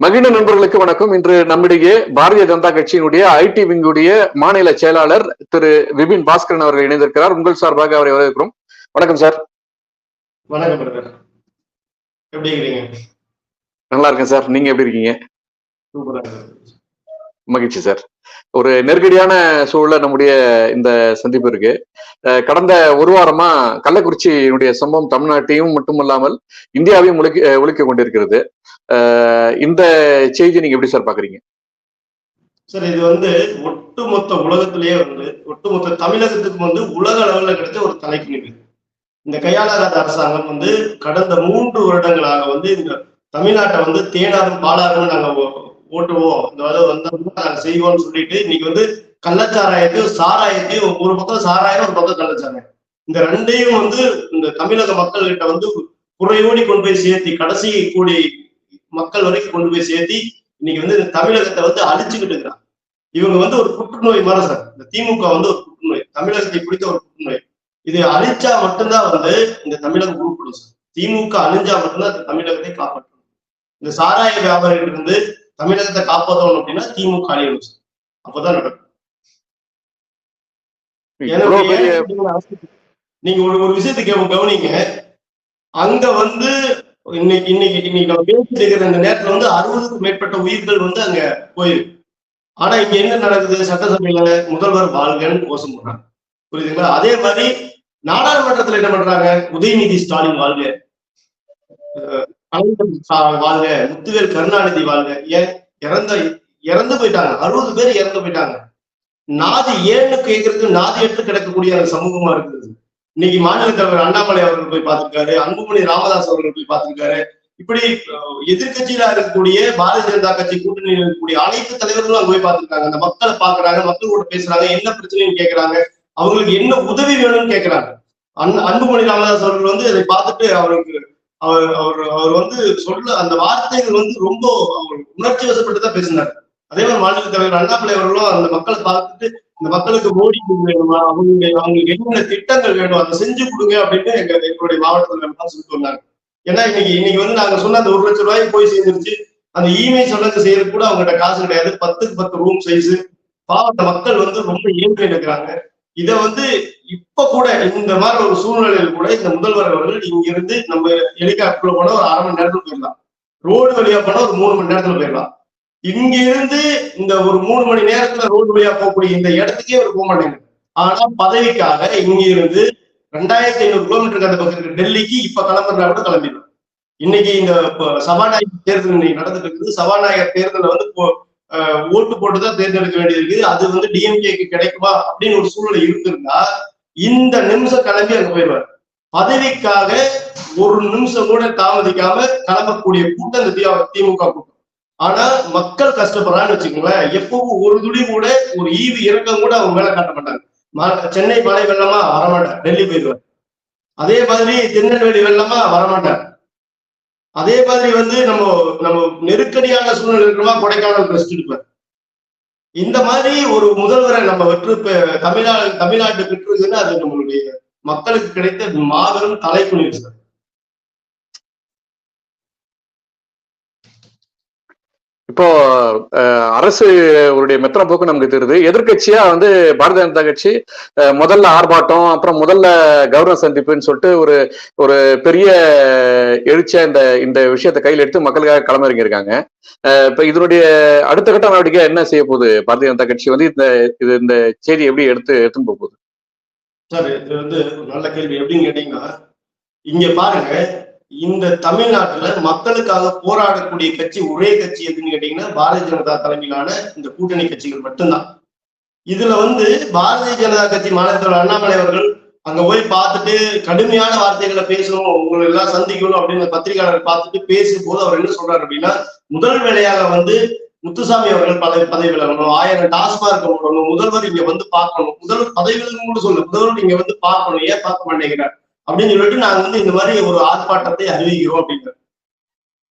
மகிழ நண்பர்களுக்கு வணக்கம். இன்று நம்மிடையே பாரதிய ஜனதா கட்சியினுடைய ஐடி விங்குடைய மாநில செயலாளர் திரு விபின் பாஸ்கரன் அவர்கள் இணைந்திருக்கிறார். உங்கள் சார்பாக அவரை வரவேற்கிறோம். வணக்கம் சார். வணக்கம். எப்படி இருக்கீங்க? நல்லா இருக்கேன் சார். நீங்க எப்படி இருக்கீங்க? மகிழ்ச்சி சார். ஒரு நெருக்கடியான சூழல நம்முடைய இந்த சந்திப்பு இருக்கு. கடந்த ஒரு வாரமா கள்ளக்குறிச்சியினுடைய சம்பவம் தமிழ்நாட்டையும் மட்டுமல்லாமல் இந்தியாவையும் ஒழிக்க கொண்டிருக்கிறது. இந்த செய்தி நீங்க எப்படி சார் பாக்குறீங்க? சார், இது ஒட்டுமொத்த உலகத்திலேயே ஒட்டுமொத்த தமிழகத்துக்கு உலக அளவில் கிடைச்ச ஒரு தலைக்குனிவு. இந்த கையாளாத அரசாங்கம் கடந்த 3 வருடங்களாக இந்த தமிழ்நாட்டை தேனாரும் பாலாரும் நாங்க ஓட்டுவோம், நாங்க செய்வோம்னு சொல்லிட்டு இன்னைக்கு கள்ளச்சாராயத்தையும் சாராயத்தையும், ஒரு பக்கம் சாராயம் ஒரு பக்கம் கள்ளச்சாராயம், இந்த ரெண்டையும் இந்த தமிழக மக்கள் கிட்ட குறையோடி கொண்டு போய் சேர்த்தி, கடைசி கூடி மக்கள் வரைக்கும் கொண்டு போய் சேர்த்தி இன்னைக்கு இந்த தமிழகத்தை அழிச்சுக்கிட்டு இருக்கிறாங்க. இவங்க ஒரு புற்றுநோய் மாதிரி சார். இந்த திமுக ஒரு புற்றுநோய், தமிழகத்தை பிடித்த ஒரு புற்றுநோய். இது அழிச்சா மட்டும்தான் இந்த தமிழகம் உருப்படும் சார். திமுக அழிஞ்சா மட்டும்தான் இந்த தமிழகத்தை காப்பாற்றணும். இந்த சாராய வியாபாரிகள் தமிழகத்தை காப்பாற்றணும் அப்படின்னா திமுக அழியணும் சார். அப்பதான் நடக்கும். நீங்க ஒரு விஷயத்துக்கு கவனிங்க. அங்க இன்னைக்கு நம்ம பேசிட்டு இருக்கிற இந்த நேரத்துல 60க்கும் மேற்பட்ட உயிர்கள் அங்க போயிருக்கு. ஆனா இங்க என்ன நடக்குது? சட்டசபையில முதல்வர் வாழ்கன்னு கோஷம் போடுறாங்க, புரியுதுங்களா? அதே மாதிரி நாடாளுமன்றத்துல என்ன பண்றாங்க? உதயநிதி ஸ்டாலின் வாழ்க, வாழ்க, முத்துவேல் கருணாநிதி வாழ்க. இறந்து போயிட்டாங்க, 60 பேர் இறந்து போயிட்டாங்க. நாதி ஏன்னு கேட்கறதுக்கு நாதி எடுத்து கிடக்கக்கூடிய அந்த சமூகமா இருக்குது. இன்னைக்கு மாநில தலைவர் அண்ணாமலை அவர்கள் போய் பார்த்திருக்காரு, அன்புமணி ராமதாஸ் அவர்கள் போய் பார்த்திருக்காரு. இப்படி எதிர்கட்சியில இருக்கக்கூடிய பாரதிய ஜனதா கட்சி கூட்டணியில் இருக்கக்கூடிய அனைத்து தலைவர்களும் அங்க போய் பார்த்திருக்காங்க. அந்த மக்களை பாக்குறாங்க, மக்களோட பேசுறாங்க, என்ன பிரச்சனைன்னு கேட்கறாங்க, அவங்களுக்கு என்ன உதவி வேணும்னு கேட்கறாங்க. அன்புமணி ராமதாஸ் அவர்கள் இதை பார்த்துட்டு அவருக்கு அவர் சொல்ல அந்த வார்த்தைகள் ரொம்ப உணர்ச்சி வசப்பட்டுதான் பேசினார். அதே மாதிரி மாநில தலைவர் அண்ணாமலை அவர்களும் அந்த மக்களை பார்த்துட்டு, இந்த மக்களுக்கு மோடி வேணுமா, அவங்களுக்கு என்னென்ன திட்டங்கள் வேணும் அதை செஞ்சு கொடுங்க அப்படின்னு எங்களுடைய மாவட்டத்தில் தான் சொல்லிட்டு வந்தாங்க. ஏன்னா இன்னைக்கு நாங்க சொன்ன அந்த 1 லட்சம் ரூபாய்க்கு போய் சேர்ந்துருச்சு. அந்த இமெயில் சொல்லக்கு செய்யறது கூட அவங்ககிட்ட காசு கிடையாது. 10க்கு 10 ரூம் சைஸ். பாவம், அந்த மக்கள் ரொம்ப ஏழ்மை இருக்கிறாங்க. இத இப்ப கூட இந்த மாதிரி ஒரு சூழ்நிலையில் கூட இந்த முதல்வர் அவர்கள் இங்கிருந்து நம்ம ஹெலிகாப்டர்ல போனா ஒரு 1/2 மணி நேரத்துல போயிடலாம், ரோடு வழியா போனா ஒரு 3 மணி நேரத்துல போயிடலாம். இங்க இருந்து இந்த ஒரு 3 மணி நேரத்துல ரோடு வழியா போகக்கூடிய இந்த இடத்துக்கே ஒரு போக மாட்டேங்குது. ஆனா பதவிக்காக இங்க இருந்து 2500 கிலோமீட்டருக்கு அந்த பக்கம் இருக்கு டெல்லிக்கு இப்ப கிளம்புறா கூட கிளம்பிடலாம். இன்னைக்கு இந்த சபாநாயகர் தேர்தல் இன்னைக்கு நடந்துட்டு இருக்குது. சபாநாயகர் தேர்தல ஓட்டு போட்டுதான் தேர்ந்தெடுக்க வேண்டியது இருக்குது. அது டிஎம்கேக்கு கிடைக்குமா அப்படின்னு ஒரு சூழ்நிலை இருந்திருந்தா இந்த நிமிஷம் கிளம்பி அங்க போயிடுவார். பதவிக்காக ஒரு நிமிஷம் கூட தாமதிக்காம கிளம்பக்கூடிய கூட்டம் இந்த திமுக கூட்டம். ஆனா மக்கள் கஷ்டப்படுறான்னு வச்சுக்கோங்களேன், எப்பவும் ஒரு துளி கூட ஒரு ஈவு இறக்கம் கூட அவங்க மேல காட்ட மாட்டாங்க. சென்னை மழை வெள்ளமா வரமாட்டார், டெல்லி போயிடுவார். அதே மாதிரி திருநெல்வேலி வெள்ளமா வரமாட்டார். அதே மாதிரி நம்ம நெருக்கடியான சூழ்நிலை இருக்கிறமா கொடைக்கானல் ரெஸ்ட் எடுப்பார். இந்த மாதிரி ஒரு முதல்வரை நம்ம தமிழ்நாட்டு பெற்றுதுன்னா அது நம்மளுடைய மக்களுக்கு கிடைத்த மாபெரும் தலைக்குனிவு சார். இப்போ அரசு உடைய மெத்தன போக்கு நமக்கு தெரியுது. எதிர்கட்சியா பாரதிய ஜனதா கட்சி முதல்ல ஆர்ப்பாட்டம், அப்புறம் முதல்ல கவர்னர் சந்திப்புன்னு சொல்லிட்டு ஒரு பெரிய எழுச்சியா இந்த விஷயத்தை கையில் எடுத்து மக்களுக்காக களமிறங்கி இருக்காங்க. இப்ப இதனுடைய அடுத்த கட்ட நடவடிக்கை என்ன செய்ய போகுது பாரதிய ஜனதா கட்சி? இந்த செய்தி எப்படி எடுத்துன்னு போகுது சார்? இது நல்ல கேள்வி. எப்படின்னு கேட்டீங்கன்னா, இங்க பாருங்க, இந்த தமிழ்நாட்டுல மக்களுக்காக போராடக்கூடிய கட்சி ஒரே கட்சி எதுன்னு கேட்டீங்கன்னா பாரதிய ஜனதா தலைமையிலான இந்த கூட்டணி கட்சிகள் மட்டும்தான். இதுல பாரதிய ஜனதா கட்சி மாநில தலைவர் அண்ணாமலை அவர்கள் அங்க போய் பார்த்துட்டு கடுமையான வார்த்தைகளை பேசணும், உங்களை எல்லாம் சந்திக்கணும் அப்படின்னு பத்திரிகையாளர் பார்த்துட்டு பேசும்போது அவர் என்ன சொல்றாரு அப்படின்னா, முதல் வேலையாக முத்துசாமி அவர்கள் பதவி விலகணும், 1000 டாஸ்மார்க் போடணும், முதல்வர் இங்க பார்க்கணும், முதல்வர் பதவி விலகணும் கூட சொல்லு, முதல்வர் இங்க பார்க்கணும், ஏன் பார்க்க மாட்டேங்கிறார் அப்படின்னு சொல்லிட்டு நாங்க இந்த மாதிரி ஒரு ஆர்ப்பாட்டத்தை அறிவிக்கிறோம் அப்படின்னு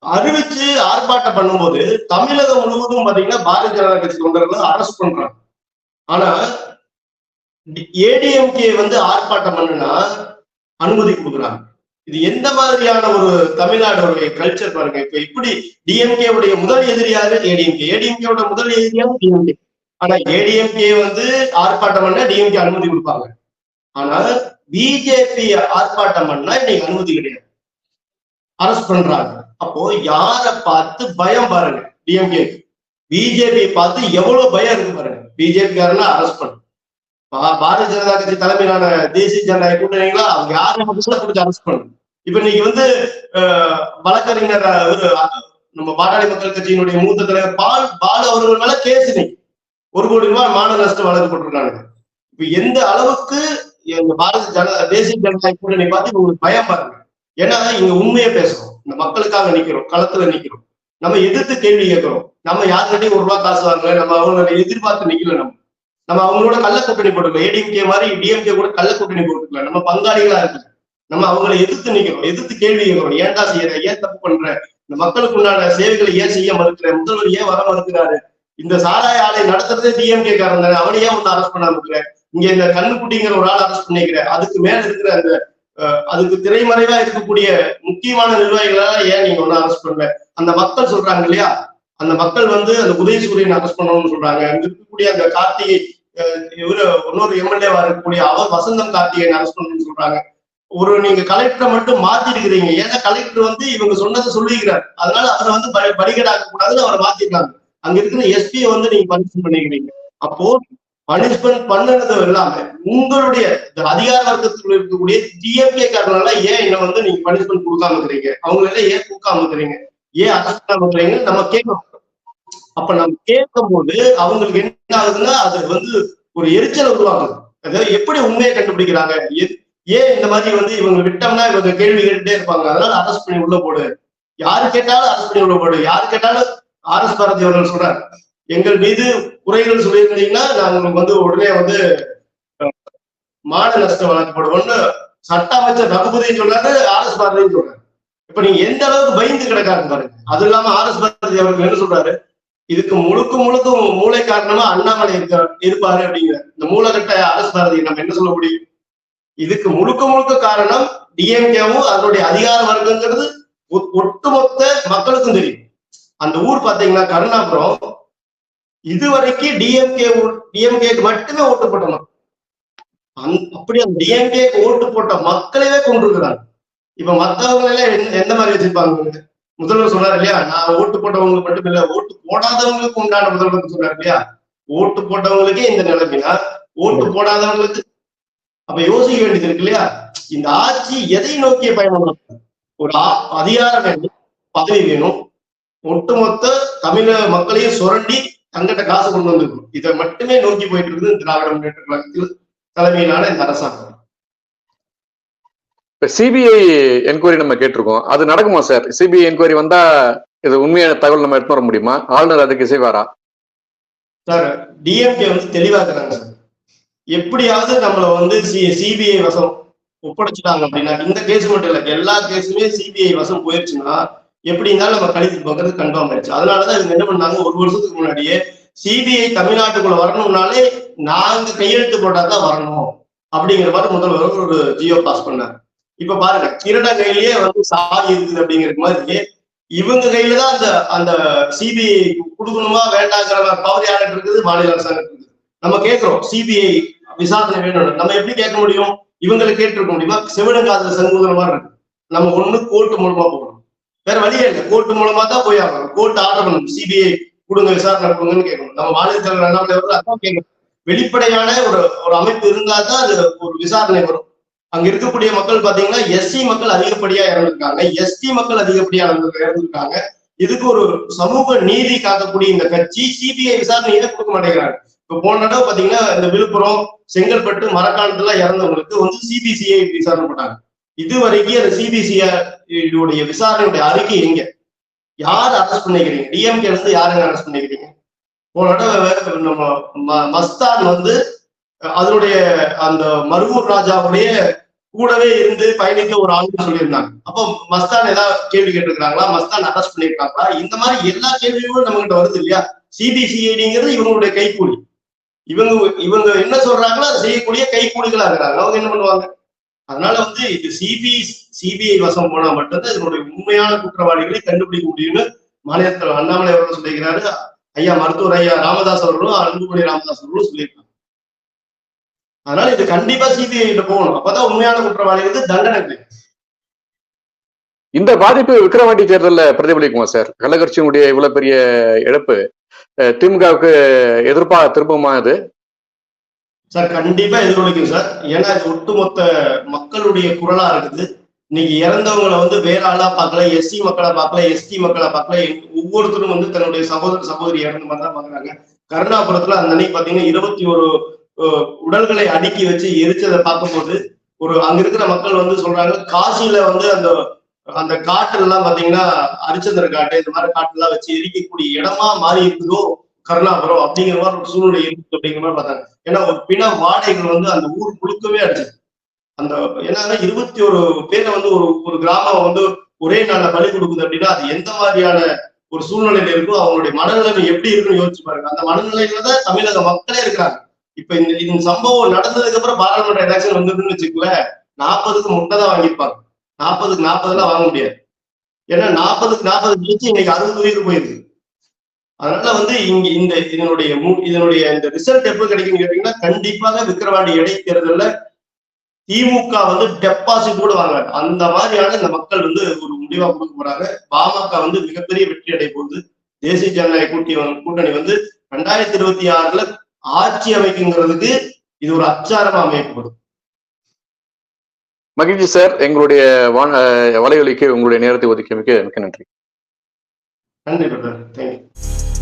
அறிவிச்சு ஆர்ப்பாட்டம் பண்ணும்போது தமிழகம் முழுவதும் பாத்தீங்கன்னா பாரதிய ஜனதா கட்சி தொண்டர்கள் அரெஸ்ட் பண்றாங்க. ஆனா ஏடிஎம்கே ஆர்ப்பாட்டம் பண்ணுனா அனுமதி கொடுக்குறாங்க. இது எந்த மாதிரியான ஒரு தமிழ்நாடு கல்ச்சர் பாருங்க. இப்ப இப்படி டிஎம்கே உடைய முதல் எதிரியாக ஏடிஎம்கேவோட முதல் எதிரியாக டிஎம்கே. ஆனா ஏடிஎம்கே ஆர்ப்பாட்டம் பண்ண டிஎம்கே அனுமதி கொடுப்பாங்க. ஆனா பிஜேபி ஆர்ப்பாட்டம் பண்ணா இன்னைக்கு அனுமதி கிடையாது, அரெஸ்ட் பண்றாங்க. அப்போ யாரை பார்த்து பயம் பாருங்க டிஎம்கே. பிஜேபி பார்த்து எவ்வளவு பயம் இருக்கு பாருங்க. பிஜேபி காரனா அரெஸ்ட் பண்ணு, பாரதிய ஜனதா கட்சி தலைமையிலான தேசிய ஜனநாயக கூட்டணிகளா அவங்க யாரும் பிடிச்சி அரெஸ்ட் பண்ணு. இப்ப இன்னைக்கு வழக்கறிஞர் நம்ம பாட்டாளி மக்கள் கட்சியினுடைய மூத்த தலைவர் பால் அவர்கள் மேல கேஸ் இன்னைக்கு 1 கோடி ரூபாய் மான நஷ்ட வழக்கு போட்டிருக்காங்க. இப்ப எந்த அளவுக்கு தேசிய ஜனநாயக கூட்டணி பார்த்து உங்களுக்கு பயம் பாருங்க. ஏன்னா இங்க உண்மையை பேசுறோம், இந்த மக்களுக்காக நிக்கிறோம், களத்துல நிக்கிறோம், நம்ம எதிர்த்து கேள்வி கேட்கிறோம். நம்ம யாருக்கிட்டையும் 1 ரூபாய் காசு வாங்கல, நம்ம அவங்களை எதிர்பார்த்து நிக்கல, நம்ம அவங்களோட கள்ள கூட்டணி போட்டுக்கலாம். ஏடிஎம்கே மாதிரி டிஎம்கே கூட கள்ள கூட்டணி போட்டுக்கலாம். நம்ம பங்காளிகளா இருக்கு, நம்ம அவங்களை எதிர்த்து நிக்கிறோம், எதிர்த்து கேள்வி கேட்கிறோம். ஏன்டா செய்யற, ஏன் தப்பு பண்ற, இந்த மக்களுக்கு உண்டான சேவைகளை ஏன் செய்ய மறுக்கிற, முதல்வர் ஏன் வர மறுக்கிறாரு, இந்த சாராய ஆலை நடத்துறதே டிஎம்கே காரன் தானே, அவனை ஏன் அரெஸ்ட் பண்ணாம இருக்கிற, இங்க இந்த கண்ணுக்குட்டிங்கிற ஒரு ஆள் அரெஸ்ட் பண்ணிக்கிற, அதுக்கு மேல இருக்கிற அந்த அதுக்கு திரைமறைவா இருக்கக்கூடிய முக்கியமான நிர்வாகிகளால ஏன் நீங்க அரெஸ்ட் பண்ணல. அந்த மக்கள் சொல்றாங்க இல்லையா, அந்த மக்கள் அந்த உதயசூரியன் அரெஸ்ட் பண்ணணும்னு சொல்றாங்க. அங்க இருக்கக்கூடிய அந்த கார்த்திகை இன்னொரு எம்எல்ஏவா இருக்கக்கூடிய அவர் வசந்தம் கார்த்திகேயன் அரெஸ்ட் பண்ணணும்னு சொல்றாங்க. நீங்க கலெக்டரை மட்டும் மாத்திருக்கிறீங்க. ஏன்னா கலெக்டர் இவங்க சொன்னதை சொல்லிக்கிறார், அதனால அவரை பலிகடாக்க கூடாதுன்னு அவரை மாத்திருக்காங்க. அங்க இருக்கிற எஸ்பியை நீங்க பனிஷ்மெண்ட் பண்ணிக்கிறீங்க. அப்போ பனிஷ்மெண்ட் பண்ணது இல்லாம உங்களுடைய அதிகார வர்க்கத்தில் இருக்கக்கூடிய டிஎம்கே காரணால ஏன் என்ன நீங்க பனிஷ்மெண்ட் கொடுக்காம இருக்கிறீங்க, அவங்களெல்லாம் ஏன் கொடுக்காம இருக்கிறீங்க, ஏன் அரெஸ்ட் பண்ணாம இருக்கிறீங்க நம்ம கேட்கணும். அப்ப நம்ம கேட்கும் போது அவங்களுக்கு என்ன ஆகுதுன்னா அது ஒரு எரிச்சல் உருவாக்குது. அதாவது எப்படி உண்மையை கண்டுபிடிக்கிறாங்க, ஏன் இந்த மாதிரி இவங்க விட்டோம்னா இவங்க கேள்வி கேட்டுட்டே இருப்பாங்க, அதனால அரெஸ்ட் பண்ணி உள்ள போடு, யாரு கேட்டாலும் அரெஸ்ட் பண்ணி உள்ள போடு. யாரு கேட்டாலும் ஆர்எஸ் பாரதி அவர்கள் சொல்றாரு, எங்கள் மீது குறைகள் சொல்லியிருந்தீங்கன்னா நாங்களுக்கு உடனே மான நஷ்டம் வழக்கு போடுவோம்னு சட்ட அமைச்சர் ரகுபதி சொல்றாரு, ஆர்எஸ் பாரதியும் சொல்றாரு. இப்ப நீங்க எந்த அளவுக்கு பயந்து கிடக்காரு பாருங்க. அது இல்லாம ஆர்எஸ் பாரதி அவர்கள் என்ன சொல்றாரு, இதுக்கு முழுக்க மூளை காரணமா அண்ணாமலை இருப்பாரு அப்படிங்கிற இந்த மூலகட்ட ஆர்எஸ் பாரதி நம்ம என்ன சொல்ல முடியும். இதுக்கு முழுக்க காரணம் டிஎம்கேவும் அதனுடைய அதிகார வர்க்கங்கிறது ஒட்டுமொத்த மக்களுக்கும் தெரியும். அந்த ஊர் பாத்தீங்கன்னா கருணாபுரம் இதுவரைக்கும் டிஎம்கேக்கு மட்டுமே ஓட்டு போட்ட மக்கள், அப்படி அந்த டிஎம்கேக்கு ஓட்டு போட்ட மக்களையே கொண்டிருக்கிறாங்க. இப்ப மத்தவங்க எல்லாம் எந்த மாதிரி வச்சிருப்பாங்க, முதல்வர் சொல்றாரு இல்லையா, நான் ஓட்டு போட்டவங்களுக்கு மட்டும் இல்ல ஓட்டு போடாதவங்களுக்கு உண்டான முதல்வர் சொல்றாரு இல்லையா, ஓட்டு போட்டவங்களுக்கே இந்த நிலைமையா ஓட்டு போடாதவங்களுக்கு. அப்ப யோசிக்க வேண்டியது இருக்கு இல்லையா, இந்த ஆட்சி எதை நோக்கிய பயணம், ஒரு அதிகாரம் வேணும், பதவி வேணும், ஒட்டுமொத்த தமிழக மக்களையும் சுரண்டி தங்கிட்ட காசு கொண்டு வந்துருக்கணும். இதை மட்டுமே நோக்கி போயிட்டு இருக்குது திராவிட முன்னேற்ற கழகத்தில் தலைமையிலான இந்த அரசாங்கம். இப்ப சிபிஐ என்கொயரி நம்ம கேட்டிருக்கோம், அது நடக்குமா சார்? சிபிஐ என்கொயரி வந்தா இது உண்மையான தகவல் நம்ம எடுத்து வர முடியுமா? ஆளுநர் அதுக்கு செய்வாரா? சார் டிஎம்கே தெளிவா இருக்கிறாங்க சார், எப்படியாவது நம்மள சிபிஐ வசம் ஒப்படைச்சிட்டாங்க அப்படின்னா, இந்த கேஸ் மட்டும் இல்ல எல்லா கேஸுமே சிபிஐ வசம் போயிருச்சுன்னா எப்படி இருந்தாலும் நம்ம கழித்து பார்க்கறது கன்ஃபார்ம் ஆயிடுச்சு. அதனாலதான் இவங்க என்ன பண்ணாங்க, 1 வருஷத்துக்கு முன்னாடியே சிபிஐ தமிழ்நாட்டுக்குள்ள வரணும்னாலே நாங்க கையெழுத்து போட்டாதான் வரணும் அப்படிங்கிற மாதிரி முதல்வர் ஒரு ஜியோ பாஸ் பண்ணாரு. இப்ப பாருங்க, கிரட கையிலேயே சாவி இருக்குது அப்படிங்கிற மாதிரி இவங்க கையில தான் அந்த சிபிஐ கொடுக்கணுமா வேண்டாங்கிற பவர் யார்கிட்ட இருக்குது, மாநில அரசாங்கம் இருக்குது. நம்ம கேட்கிறோம் சிபிஐ விசாரணை வேணும், நம்ம எப்படி கேட்க முடியும், இவங்களை கேட்டிருக்க முடியுமா? செவிடங்காத சண்முகம் மாதிரி இருக்கு. நம்ம கோர்ட்டு மூலமா போகணும், வேற வழியே இல்லை, கோர்ட்டு மூலமா தான் போய் ஆகணும். கோர்ட் ஆர்டர் பண்ணணும், சிபிஐ கொடுங்க விசாரணை கொடுங்கன்னு கேட்கணும். நம்ம மாநில தலைவர் அண்ணாமலை அவர்கள் அதான் கேட்கணும். வெளிப்படையான ஒரு அமைப்பு இருந்தா தான் அது ஒரு விசாரணை வரும். அங்க இருக்கக்கூடிய மக்கள் பாத்தீங்கன்னா எஸ்சி மக்கள் அதிகப்படியா இறந்துருக்காங்க, எஸ்டி மக்கள் அதிகப்படியா இறந்துருக்காங்க. இதுக்கு ஒரு சமூக நீதி காக்கக்கூடிய இந்த கட்சி சிபிஐ விசாரணையே கொடுக்க மாட்டேங்கிறாங்க. இப்ப போன தடவை பாத்தீங்கன்னா இந்த விழுப்புரம், செங்கல்பட்டு, மரக்காணத்துல இறந்தவங்களுக்கு சிபிசிஐ விசாரணை பண்ணாங்க. இதுவரைக்கும் அந்த சிபிசிஐ விசாரணையுடைய அறிக்கை எங்க, யார் அரெஸ்ட் பண்ணிக்கிறீங்க? டிஎம்கே யாருங்க அரெஸ்ட் பண்ணிக்கிறீங்க? போன தடவை நம்ம மஸ்தான் அதனுடைய அந்த மருவூர் ராஜாவுடைய கூடவே இருந்து பயணிக்க ஒரு ஆளுன்னு சொல்லியிருந்தாங்க. அப்போ மஸ்தான் ஏதாவது கேள்வி கேட்டிருக்காங்களா, மஸ்தான் அரெஸ்ட் பண்ணிருக்காங்களா? இந்த மாதிரி எல்லா கேள்விகளும் நம்ம கிட்ட வருது இல்லையா. சிபிசிஐடிங்கிறது இவங்களுடைய கைக்கூலி, இவங்க என்ன சொல்றாங்களோ அதை செய்யக்கூடிய கைக்கூலிகளா இருக்கிறாங்க. அவங்க என்ன பண்ணுவாங்க, அதனால வந்து இது சிபிஐ வசம் போனா மட்டும்தான் இதனுடைய உண்மையான குற்றவாளிகளை கண்டுபிடிக்க முடியும்னு மாநிலத்தில் அண்ணாமலை அவர்கள் சொல்லியிருக்கிறாரு. ஐயா மருத்துவர் ஐயா ராமதாஸ் அவர்களும் அன்புமணி ராமதாஸ் அவர்களும் சொல்லியிருக்காங்க. அதனால இது கண்டிப்பா சிபிஐ கிட்ட போகணும். அப்பதான் உண்மையான குற்றவாளிகளுக்கு தண்டனை கிடைக்கும். இந்த பாதிப்பு விக்கிரவாண்டி தேர்தலில் பிரதிபலிக்குமா சார்? கள்ளக்கட்சியினுடைய இவ்வளவு பெரிய இழப்பு திமுகவுக்கு எதிர்ப்பாக திரும்புமா இது? சார் கண்டிப்பா எதிரொலிக்கும் சார். ஏன்னா இது ஒட்டுமொத்த மக்களுடைய குரலா இருக்குது. இன்னைக்கு இறந்தவங்களை வந்து வேற ஆளா பார்க்கல, எஸ்சி மக்களா பார்க்கல, எஸ்டி மக்களா பார்க்கல. ஒவ்வொருத்தரும் வந்து தன்னுடைய சகோதர சகோதரி இறந்த மாதிரி தான் பாக்குறாங்க. கருணாபுரத்துல அந்த அன்னைக்கு பாத்தீங்கன்னா 21 உடல்களை அடுக்கி வச்சு எரிச்சதை பார்க்கும்போது அங்க இருக்கிற மக்கள் வந்து சொல்றாங்க, காசியில வந்து அந்த காட்டு எல்லாம் பாத்தீங்கன்னா அரிச்சந்திர காட்டு இந்த மாதிரி காட்டு எல்லாம் வச்சு எரிக்கக்கூடிய இடமா மாறி இருக்குதோ கருணாபுரம் அப்படிங்கிற மாதிரி ஒரு சூழ்நிலை இருக்கு அப்படிங்கிற மாதிரி பார்த்தாங்க. ஏன்னா ஒரு பிண வாடைகள் வந்து அந்த ஊர் முழுக்கவே அடிச்சது. அந்த ஏன்னா 21 பேரை வந்து ஒரு கிராமம் வந்து ஒரே நாள்ல பலி கொடுக்குது அப்படின்னா அது எந்த மாதிரியான ஒரு சூழ்நிலையில இருக்கும், அவங்களுடைய மனநிலைமை எப்படி இருக்குன்னு யோசிச்சு பாருங்க. அந்த மனநிலையில தான் தமிழக மக்களே இருக்கிறாங்க. இப்ப இந்த சம்பவம் நடந்ததுக்கு அப்புறம் பாராளுமன்ற எலெக்ஷன் வந்ததுன்னு வச்சுக்கல, 40க்கு முட்டை தான் வாங்கியிருப்பாங்க. 40க்கு 40 வாங்க முடியாது. ஏன்னா 40க்கு 40 ஜெயிச்சு இன்னைக்கு 60 உயிர் போயிருக்கு. அதனால வந்து இங்க இதனுடைய இந்த ரிசல்ட் எப்ப கிடைக்குன்னு கேட்டீங்கன்னா, கண்டிப்பாக விக்கிரவாண்டி இடைத்தேர்தல்ல திமுக வந்து டெபாசிட் கூட வாங்க அந்த மாதிரியான இந்த மக்கள் வந்து ஒரு முடிவா கொடுக்க போறாங்க. பாமக வந்து மிகப்பெரிய வெற்றி அடைய போகுது. தேசிய ஜனநாயக கூட்டணி வந்து 2026ல ஆட்சி அமைக்குங்கிறதுக்கு இது ஒரு அச்சாரமா அமைக்கப்படும். மகிழ்ச்சி சார், எங்களுடைய வலையொலிக்கு உங்களுடைய நேரத்தை ஒதுக்கியமைக்கு மிக்க நன்றி. நன்றி பிரதர், தேங்க்யூ.